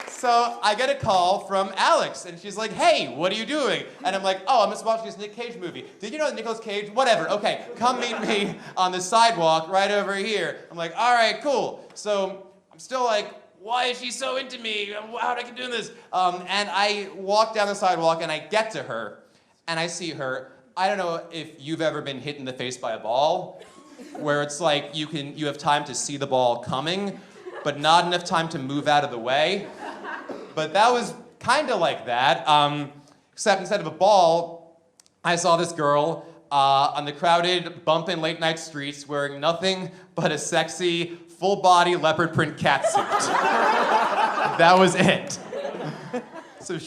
So I get a call from Alex, and she's like, hey, what are you doing? And I'm like, oh, I'm just watching this Nick Cage movie. Did you know that Nicolas Cage? Whatever, okay, come meet me on the sidewalk right over here. I'm like, all right, cool. So I'm still like, why is she so into me? How did I keep doing this? And I walk down the sidewalk, and I get to her, and I see her. I don't know if you've ever been hit in the face by a ball, where it's like you have time to see the ball coming, but not enough time to move out of the way. But that was kind of like that, except instead of a ball, I saw this girl on the crowded, bumping late-night streets wearing nothing but a sexy, full-body leopard print catsuit. That was it. So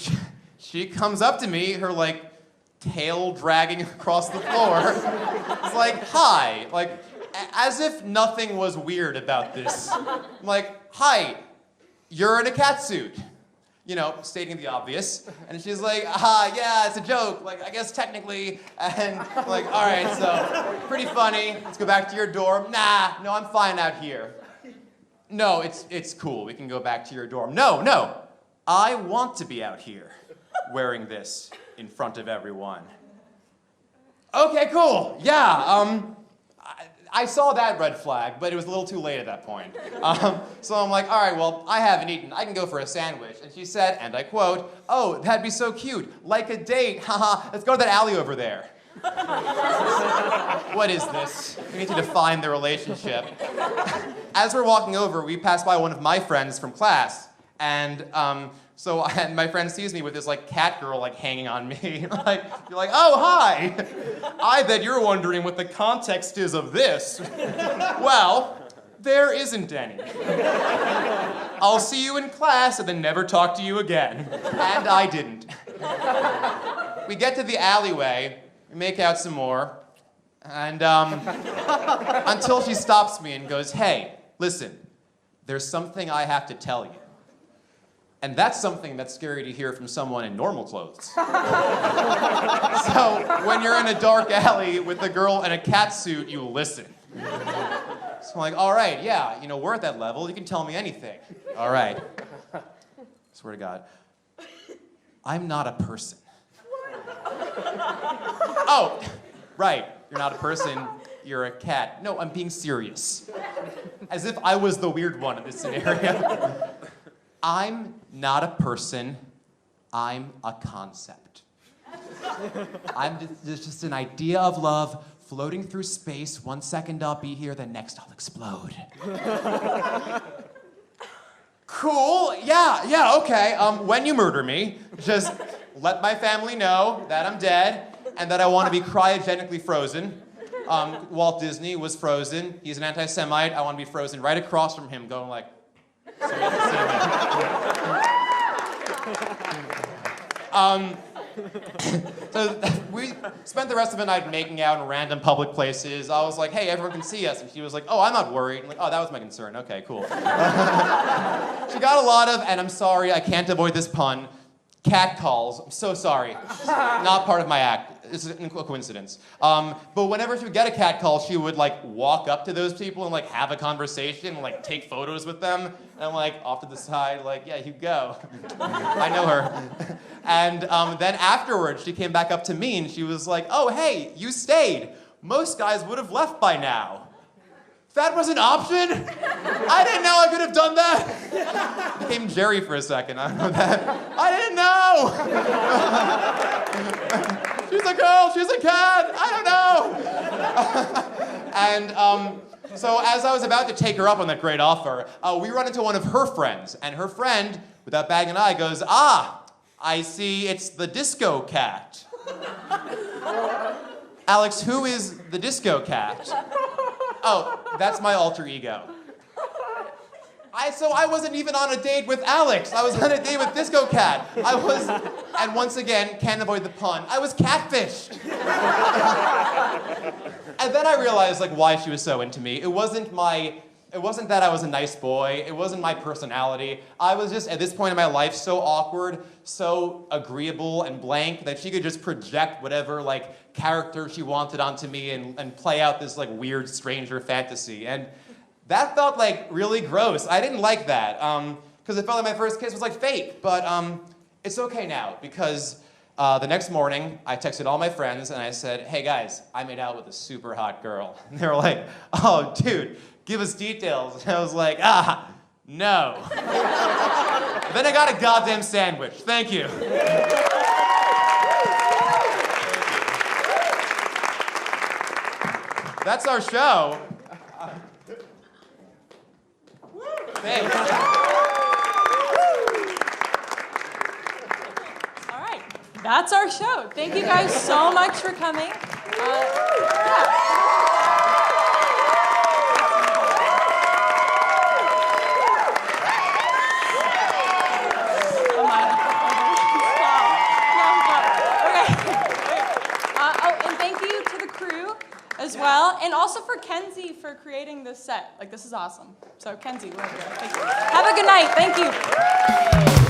she comes up to me, her, like, tail dragging across the floor. It's like, hi, like, as if nothing was weird about this. I'm like, hi, you're in a catsuit. You know, stating the obvious. And she's like, yeah, it's a joke. Like, I guess technically. And I'm like, all right, so pretty funny. Let's go back to your dorm. Nah, no, I'm fine out here. No, it's cool. We can go back to your dorm. No, I want to be out here wearing this in front of everyone. Okay, cool. Yeah, I saw that red flag, but it was a little too late at that point. So I'm like, all right, well, I haven't eaten. I can go for a sandwich. And she said, and I quote, "Oh, that'd be so cute. Like a date. Haha, let's go to that alley over there." What is this? We need to define the relationship. As we're walking over, we pass by one of my friends from class. And my friend sees me with this like cat girl like hanging on me. You're like, "Oh, hi. I bet you're wondering what the context is of this." Well, there isn't any. I'll see you in class and then never talk to you again. And I didn't. We get to the alleyway, we make out some more, and until she stops me and goes, "Hey, listen, there's something I have to tell you." And that's something that's scary to hear from someone in normal clothes. So when you're in a dark alley with a girl in a cat suit, you listen. So I'm like, all right, yeah, we're at that level. You can tell me anything. All right. Swear to God. I'm not a person. Oh, right. You're not a person. You're a cat. No, I'm being serious. As if I was the weird one in this scenario. I'm not a person, I'm a concept. I'm just an idea of love floating through space. 1 second I'll be here, the next I'll explode. Cool, yeah, okay. When you murder me, just let my family know that I'm dead and that I want to be cryogenically frozen. Walt Disney was frozen. He's an anti-Semite. I want to be frozen right across from him going like, so he doesn't see me. So we spent the rest of the night making out in random public places. I was like, "Hey, everyone can see us." And she was like, "Oh, I'm not worried." I'm like, "Oh, that was my concern. Okay, cool." She got a lot of, and I'm sorry, I can't avoid this pun, cat calls. I'm so sorry. Not part of my act. It's a coincidence. But whenever she would get a cat call, she would like walk up to those people and like have a conversation and like take photos with them. And I'm like off to the side, like, "Yeah, you go." I know her. And then afterwards, she came back up to me and she was like, "Oh, hey, you stayed. Most guys would have left by now." That was an option? I didn't know I could have done that. I became Jerry for a second. I don't know that. I didn't know. She's a girl, she's a cat, I don't know. And so as I was about to take her up on that great offer, we run into one of her friends. And her friend, without batting an eye, goes, "Ah, I see it's the disco cat." Alex, who is the disco cat? "Oh, that's my alter ego." So I wasn't even on a date with Alex. I was on a date with Disco Cat. And once again, can't avoid the pun, I was catfished. And then I realized like why she was so into me. It wasn't that I was a nice boy. It wasn't my personality. I was just, at this point in my life, so awkward, so agreeable and blank that she could just project whatever like character she wanted onto me and play out this like weird stranger fantasy. And that felt like really gross. I didn't like that because it felt like my first kiss was like fake. But it's okay now because the next morning I texted all my friends and I said, "Hey guys, I made out with a super hot girl." And they were like, "Oh dude, give us details." And I was like, no. Then I got a goddamn sandwich. Thank you. That's our show. Thanks. All right, that's our show. Thank you guys so much for coming. Yeah. As well, and also for Kenzie for creating this set. Like, this is awesome. So, Kenzie, love you. Thank you. Have a good night. Thank you.